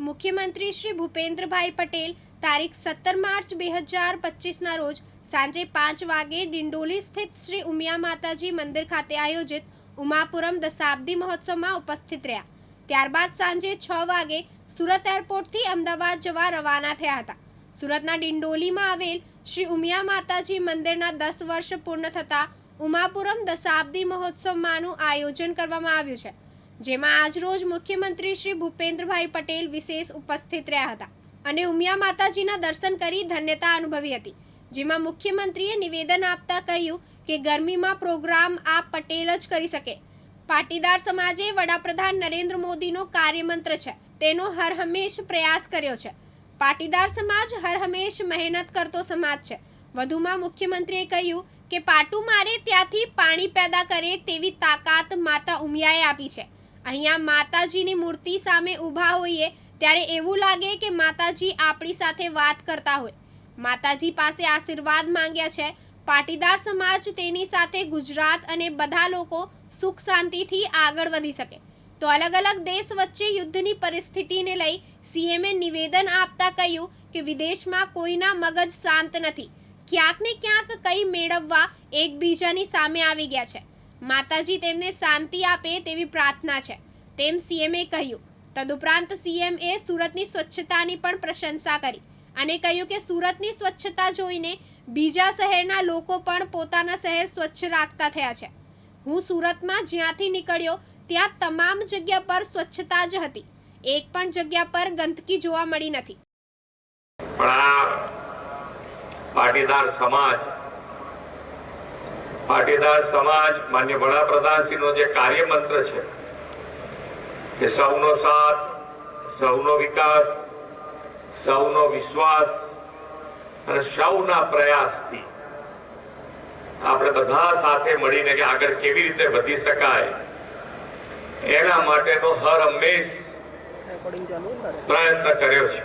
મુખ્યમંત્રી શ્રી ભૂપેન્દ્રભાઈ પટેલ તારીખ 17 માર્ચ 2025ના રોજ સાંજે 5 વાગે ડિંડોલી સ્થિત શ્રી ઉમિયા માતાજી મંદિર ખાતે આયોજિત ઉમાપુરમ દશાબ્દી મહોત્સવમાં ઉપસ્થિત રહ્યા. ત્યારબાદ સાંજે 6 વાગે સુરત એરપોર્ટથી અમદાવાદ જવા રવાના થયા હતા. સુરતના ડિંડોલીમાં આવેલ શ્રી ઉમિયા માતાજી મંદિરના 10 વર્ષ પૂર્ણ થતા ઉમાપુરમ દશાબ્દી મહોત્સવમાંનું આયોજન કરવામાં આવ્યું છે, જેમાં આજરોજ મુખ્યમંત્રી શ્રી ભૂપેન્દ્રભાઈ પટેલ વિશેષ ઉપસ્થિત રહ્યા હતા અને ઉમિયા માતાજીના દર્શન કરી ધન્યતા અનુભવી હતી. જેમાં મુખ્યમંત્રીએ નિવેદન આપતા કહ્યું કે ગરમીમાં પ્રોગ્રામ આપ પટેલ જ કરી શકે. પાટીદાર સમાજે વડાપ્રધાન નરેન્દ્ર મોદીનો કાર્યમંત્ર છે, તેનો હર હંમેશ પ્રયાસ કર્યો છે. પાટીદાર સમાજ હર હંમેશ મહેનત કરતો સમાજ છે. વધુમાં મુખ્યમંત્રીએ કહ્યું કે પાટું મારે ત્યાંથી પાણી પેદા કરે તેવી તાકાત માતા ઉમિયાએ આપી છે. અહીંયા માતાજીની મૂર્તિ સામે ઊભા હોઈએ ત્યારે એવું લાગે કે માતાજી આપણી સાથે વાત કરતા હોય. માતાજી પાસે આશીર્વાદ માંગ્યા છે. પાટીદાર સમાજ તેની સાથે ગુજરાત અને બધા લોકો સુખ શાંતિથી આગળ વધી શકે. તો અલગ અલગ દેશ વચ્ચે યુદ્ધની પરિસ્થિતિને લઈ સીએમએ નિવેદન આપતા કહ્યું કે વિદેશમાં કોઈના મગજ શાંત નથી. ક્યાંક ને ક્યાંક કંઈ મેળવવા એકબીજાની સામે આવી ગયા છે. માતાજી તેમને શાંતિ આપે તેવી પ્રાર્થના છે, તેમ સીએમએ કહ્યું. તદુપરાંત સીએમએ સુરતની સ્વચ્છતાની પણ પ્રશંસા કરી અને કહ્યું કે સુરતની સ્વચ્છતા જોઈને બીજા શહેરના લોકો પણ પોતાના શહેર સ્વચ્છ રાખતા થયા છે. હું સુરતમાં જ્યાંથી નીકળ્યો ત્યાં તમામ જગ્યા પર સ્વચ્છતા જ હતી. એક પણ જગ્યા પર ગંદકી જોવા મળી નથી. પાટીદાર સમાજ માન્ય વડાપ્રધાનશ્રીનો જે કાર્યમંત્ર છે કે સૌનો સાથ, સૌનો વિકાસ, સૌનો વિશ્વાસ અને સૌના પ્રયાસથી આપણે બધા સાથે મળીને કે આગળ કેવી રીતે વધી શકાય એના માટેનો હર હંમેશ પ્રયત્ન કર્યો છે.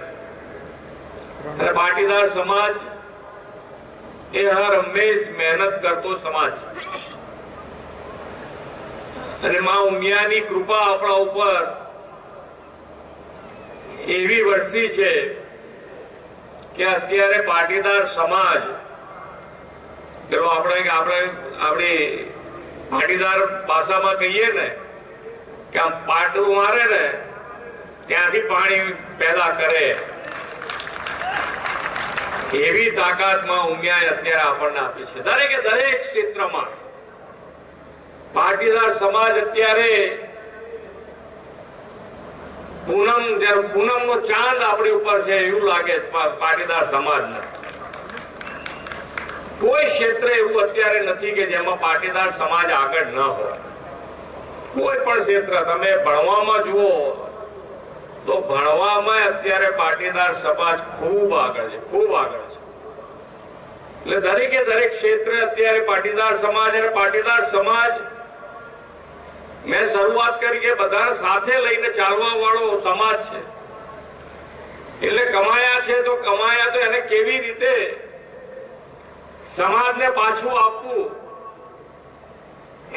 અને પાટીદાર સમાજ એ હર હંમેશ મહેનત કરતો સમાજ અને માં ઉમિયાની કૃપા આપણા ઉપર એવી વરસી છે કે અત્યારે પાટીદાર સમાજ પેલો આપણે પાટીદાર ભાષામાં કહીએ ને કે આમ પાટું મારે ને ત્યાંથી પાણી પેદા કરે એવી તાકાતમાં ઉમિયાએ અત્યારે આપણને આપી છે. દરેકે દરેક ક્ષેત્રમાં પાટીદાર સમાજ અત્યારે પૂનમનો ચાંદ આપણી ઉપર છે એવું લાગે પાટીદાર સમાજને. કોઈ ક્ષેત્ર એવું અત્યારે નથી કે જેમાં પાટીદાર સમાજ આગળ ન હોય. કોઈ પણ ક્ષેત્ર તમે ભણવામાં જુઓ તો ભણવામાં અત્યારે પાટીદાર સમાજ ખૂબ આગળ છે, ખૂબ આગળ છે. એટલે દરેકે દરેક ક્ષેત્રે અત્યારે પાટીદાર સમાજ અને પાટીદાર સમાજ મેં શરૂઆત કરી કે બધા સાથે લઈને ચાલવા વાળો સમાજ છે. એટલે કમાયા છે તો કમાયા તો એને કેવી રીતે સમાજને પાછું આપવું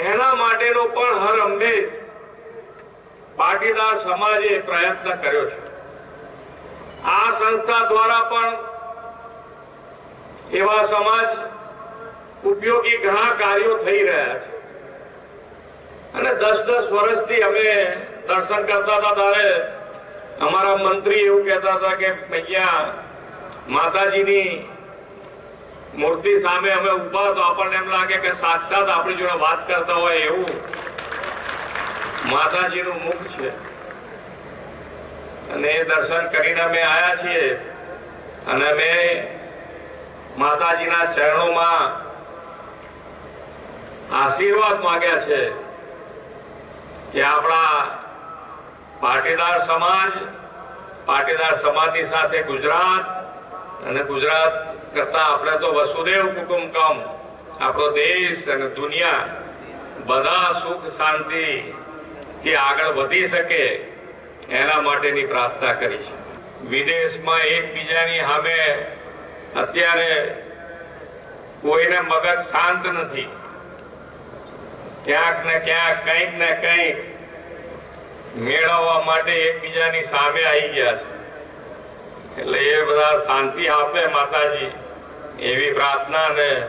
એના માટેનો પણ હર હંમેશ પાટીદાર સમાજે પ્રયત્ન કર્યો છે. આ સંસ્થા દ્વારા પણ એવા સમાજ ઉપયોગી ઘણા કાર્યો થઈ રહ્યા છે. અને 10-10 વર્ષથી અમે દર્શન કરતા હતા ત્યારે અમારા મંત્રી એવું કહેતા હતા કે અહીંયા માતાજીની મૂર્તિ સામે અમે ઉભા તો આપણને એમ લાગે કે સાક્ષાત આપણી જોડે વાત કરતા હોય એવું માતાજીનું મુખ છે. અને એ દર્શન કરીને અમે આયા છીએ અને અમે માતાજીના ચરણોમાં આશીર્વાદ માંગ્યા છે કે આપણા પાટીદાર સમાજની સાથે ગુજરાત અને ગુજરાત કરતા આપણે તો વસુદેવ કુટુંબકમ આપણો દેશ અને દુનિયા બધા સુખ શાંતિ થી આગળ વધી શકે એના માટેની પ્રાર્થના કરી છે. વિદેશમાં એકબીજાની સામે અત્યારે કોઈને મગજ શાંત નથી. ક્યાંક ને ક્યાંક કંઈક ને કંઈક મેળવવા માટે એકબીજાની સામે આવી ગયા છે, એટલે એ બધા શાંતિ આપે માતાજી એવી પ્રાર્થના. ને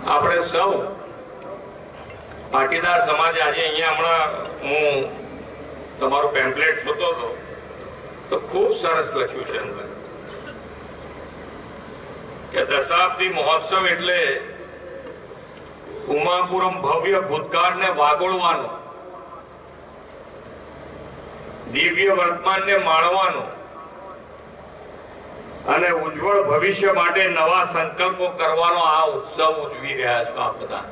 આપણે સૌ પાટીદાર સમાજ આજે અહીંયા હમણાં હું તમારું પેમ્પલેટ જોતો હતો તો ખૂબ સરસ લખ્યું છે અંદર કે દશાબ્દી મહોત્સવ એટલે ઉમાપુરમ ભવ્ય ભૂતકાળને વાગોળવાનો, દિવ્ય વર્તમાનને માણવાનો અને ઉજ્જવળ ભવિષ્ય માટે નવા સંકલ્પો કરવાનો આ ઉત્સવ ઉજવી રહ્યા છો આ બધા.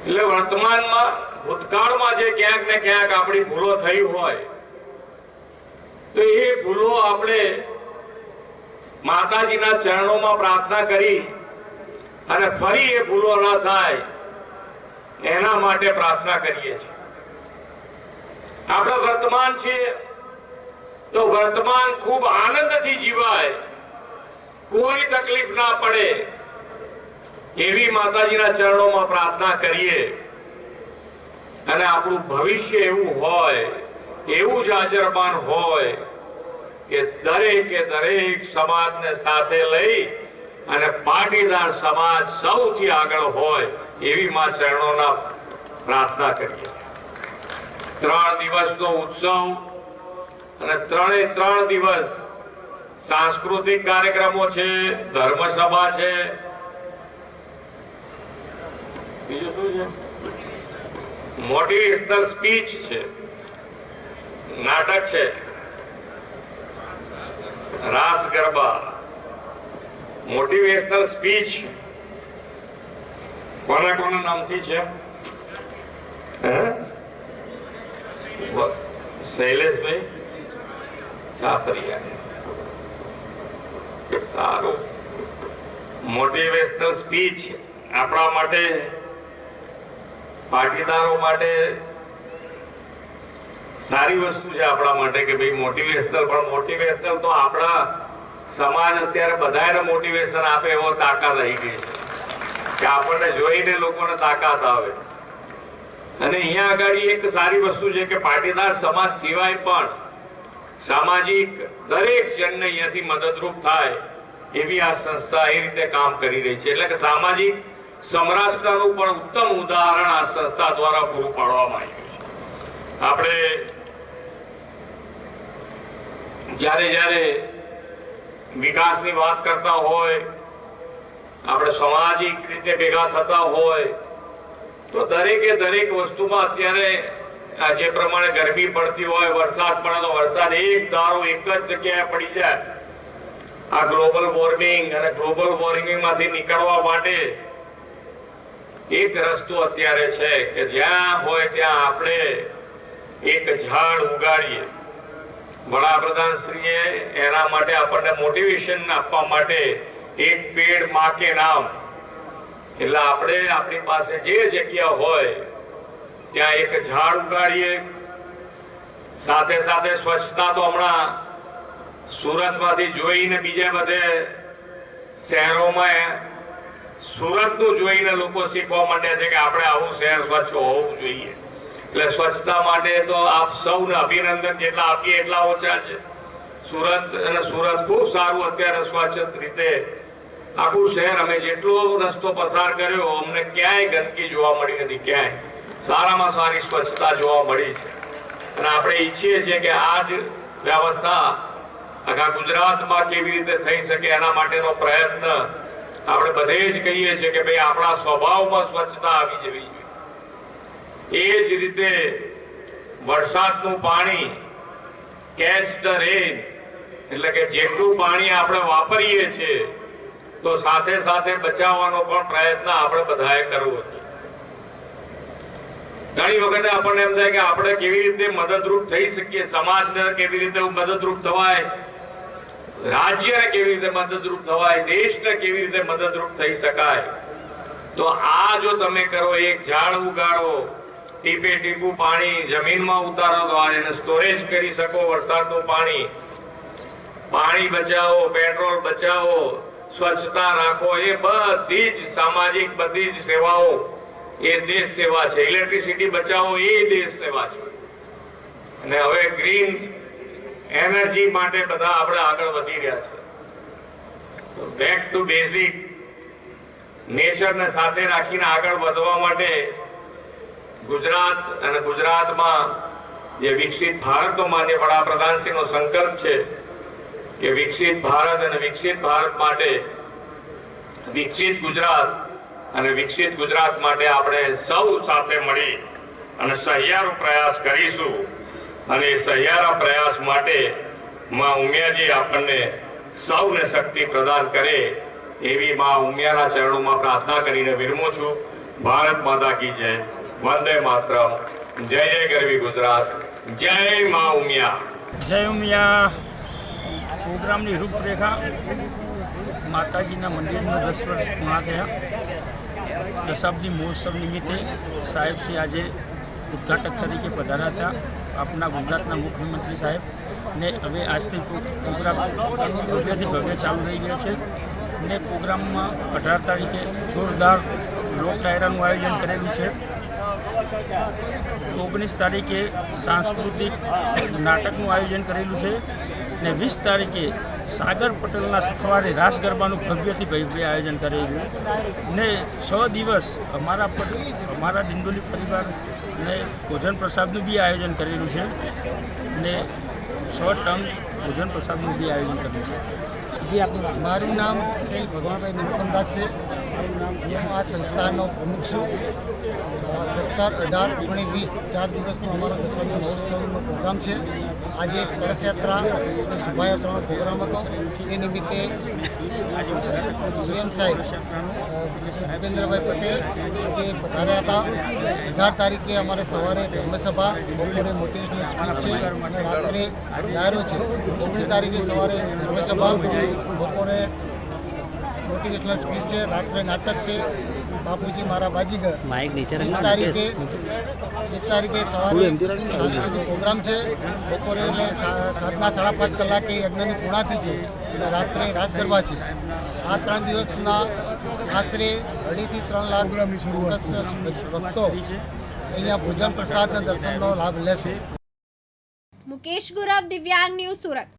એટલે વર્તમાનમાં ભૂતકાળમાં જે ક્યાંક ને ક્યાંક આપણી ભૂલો થઈ હોય તો એ ભૂલો આપણે માતાજીના ચરણોમાં પ્રાર્થના કરી અને ફરી એ ભૂલો ના થાય એના માટે પ્રાર્થના કરીએ છીએ. આપણે વર્તમાન છે તો વર્તમાન ખૂબ આનંદથી જીવાય, કોઈ તકલીફ ના પડે એવી માતાજીના ચરણોમાં પ્રાર્થના કરીએ અને આપણું ભવિષ્ય એવું હોય, એવું જ હાજરમાન હોય કે દરેકે દરેક સમાજને સાથે લઈ અને પાટીદાર સમાજ સૌથી આગળ હોય એવી માં ચરણોના પ્રાર્થના કરીએ. 3 દિવસનો ઉત્સવ અને 3 દિવસ સાંસ્કૃતિક કાર્યક્રમો છે, ધર્મસભા છે, બીજું શું છે, મોટિવેશનલ સ્પીચ છે, નાટક છે, રાસ ગરબા. મોટિવેશનલ સ્પીચ કોના કોના નામથી છે? શૈલેષભાઈ ચાપરિયા. સારું. મોટિવેશનલ સ્પીચ આપણા માટે, પાટીદારો માટે સારી વસ્તુ છે. આપણા માટે કે ભાઈ મોટિવેશનલ, પણ મોટિવેશનલ તો આપણા સમાજ અત્યારે બધાને મોટિવેશન આપે એવો તાકાત આવી ગઈ છે કે આપણને જોઈને લોકોને તાકાત આવે. અને અહીંયા આગળ એક સારી વસ્તુ છે કે પાટીદાર સમાજ સિવાય પણ સામાજિક દરેક જણને અહીંયાથી મદદરૂપ થાય એવી આ સંસ્થા એ રીતે કામ કરી રહી છે. એટલે કે સામાજિક સમરસતાનું પણ ઉત્તમ ઉદાહરણ આ સંસ્થા દ્વારા પૂરું પાડવામાં આવ્યું છે. આપણે જ્યારે વિકાસની વાત કરતા હોય, આપણે સામાજિક રીતે ભેગા થતા હોય તો દરેકે દરેક વસ્તુમાં અત્યારે જે પ્રમાણે ગરમી પડતી હોય, વરસાદ પડે તો વરસાદ એક ધારો એક જ જગ્યાએ પડી જાય. આ ગ્લોબલ વોર્મિંગ અને ગ્લોબલ વોર્મિંગ માંથી નીકળવા માટે એક રસ્તો અત્યારે છે કે જ્યાં હોય ત્યાં આપણે એક ઝાડ ઉગાડીએ. વડાપ્રધાન શ્રીએ એના માટે આપણને મોટિવેશન આપવા માટે એક પેડ માં કે નામ, એટલે આપણે આપણી પાસે જે જગ્યા હોય ત્યાં એક ઝાડ ઉગાડીએ. સાથે સાથે સ્વચ્છતા તો હમણાં સુરતમાંથી જોઈને બીજા બધે શહેરોમાં સુરતનું જોઈને લોકો શીખવા માંડ્યા છે કે આપણે આવું શહેર સ્વચ્છ હોવું જોઈએ. એટલે સ્વચ્છતા માટે તો આપ સૌને અભિનંદન, જેટલા આપીએ એટલા ઓછા છે. સુરત ખૂબ સારું અત્યારે સ્વચ્છ રીતે આખું શહેર, અમે જેટલો રસ્તો પસાર કર્યો અમને ક્યાંય ગંદકી જોવા મળી નથી, ક્યાંય સારામાં સારી સ્વચ્છતા જોવા મળી છે. અને આપણે ઈચ્છીએ છીએ કે આ જ વ્યવસ્થા આખા ગુજરાતમાં કેવી રીતે થઈ શકે એના માટેનો પ્રયત્ન આપણે બધે જ કહીએ છીએ કે ભાઈ આપણા સ્વભાવમાં સ્વચ્છતા આવી જવી જોઈએ. એ જ રીતે વરસાદનું પાણી, કેચ ધ રેન, એટલે કે જેટલું પાણી આપણે વાપરીએ છીએ તો સાથે સાથે બચાવવાનો પણ પ્રયત્ન આપણે બધાએ કરવો જોઈએ. ઘણી વખતે આપણને એમ થાય કે આપણે કેવી રીતે મદદરૂપ થઈ શકીએ, સમાજને કેવી રીતે મદદરૂપ થવાય, રાજ્યને કેવી રીતે મદદરૂપ થવાય, દેશને કેવી રીતે મદદરૂપ થઈ શકાય. તો આ જો તમે કરો, એક ઝાડ ઉગાડો, ટીપે ટીપું પાણી જમીનમાં ઉતારો તો એને સ્ટોરેજ કરી શકો. વરસાદનું પાણી બચાવો, પેટ્રોલ બચાવો, સ્વચ્છતા રાખો, એ બધી જ સામાજિક બધી જ સેવાઓ એ દેશ સેવા છે, ઇલેક્ટ્રિસિટી બચાવો એ દેશ સેવા છે. અને હવે ગ્રીન એનર્જી માટે બધા આપણે આગળ વધી રહ્યા છે. તો બેક ટુ બેઝિક નેચરને સાથે રાખીને આગળ વધવા માટે ગુજરાત અને ગુજરાતમાં જે વિકસિત ભારતનો માન્ય વડાપ્રધાનશ્રીનો સંકલ્પ છે કે વિકસિત ભારત અને વિકસિત ભારત માટે વિકસિત ગુજરાત અને વિકસિત ગુજરાત માટે આપણે સૌ સાથે મળી અને સહિયારો પ્રયાસ કરીશું. અને એ સહિયારા પ્રયાસ માટે માં ઉમિયાજી આપણને સૌને શક્તિ પ્રદાન કરે એવી માં ઉમિયાના ચરણોમાં પ્રાર્થના કરીને વિરમું છું. ભારત માતા કી જય. વંદે માતરમ. જય જય ગરવી ગુજરાત. જય માં ઉમિયા. જય ઉમિયા પ્રોગ્રામની રૂપરેખા માતાજીના મંદિરના 10 વર્ષ પૂર્ણ થયા. દશાબ્દી મહોત્સવ નિમિત્તે સાહેબશ્રી આજે ઉદ્ઘાટક તરીકે પધાર્યા હતા. આપણા ગુજરાતના મુખ્યમંત્રી સાહેબ ને હવે આજથી પ્રોગ્રામ ભવ્યથી ભવ્ય ચાલુ રહી ગયો છે. ને પ્રોગ્રામમાં 18 તારીખે જોરદાર લોક ડાયરાનું આયોજન કરેલું છે. 19 તારીખે સાંસ્કૃતિક નાટકનું આયોજન કરેલું છે ને 20 તારીખે સાગર પટેલના સથવારે રાસ ગરબાનું ભવ્યથી ભવ્ય આયોજન કરેલું ને 6 દિવસ અમારા ડિંડોલી પરિવારને ભોજન પ્રસાદનું બી આયોજન કરેલું છે ને 100 ટન ભોજન પ્રસાદનું બી આયોજન કરેલું છે. મારું નામ પટેલ ભગવાનભાઈ નિમકમદાસ છે. હું આ સંસ્થાનો પ્રમુખ છું. 17, 18, 19, 20 4 દિવસનો અમારો દશાબ્દી મહોત્સવનો પ્રોગ્રામ છે. આજે કળશયાત્રા અને શોભાયાત્રાનો પ્રોગ્રામ હતો. તે નિમિત્તે સીએમ સાહેબ ભૂપેન્દ્રભાઈ પટેલ આજે પધાર્યા હતા. 18 તારીખે અમારે સવારે ધર્મસભા, બપોરે મોટિવેશનલ સ્પીચ છે અને રાત્રે ડાયરો છે. 19 તારીખે સવારે ધર્મસભા, બપોરે મોટિવેશનલ સ્પીચ છે, રાત્રે નાટક છે બાપુજી મારા બાજીગર. 20 તારીખે સવારે સાંસ્કૃતિક પ્રોગ્રામ છે. બપોરે એટલે 7:30 કલાકે યજ્ઞની પૂર્ણાતિ છે અને રાત્રે રાસ ગરબા છે. આ 3 દિવસના આશરે 2.5 થી 3 લાખ ભક્તો અહીંયા ભોજન પ્રસાદના દર્શનનો લાભ લેશે. મુકેશ ગુરવ, દિવ્યાંગ ન્યૂઝ, સુરત.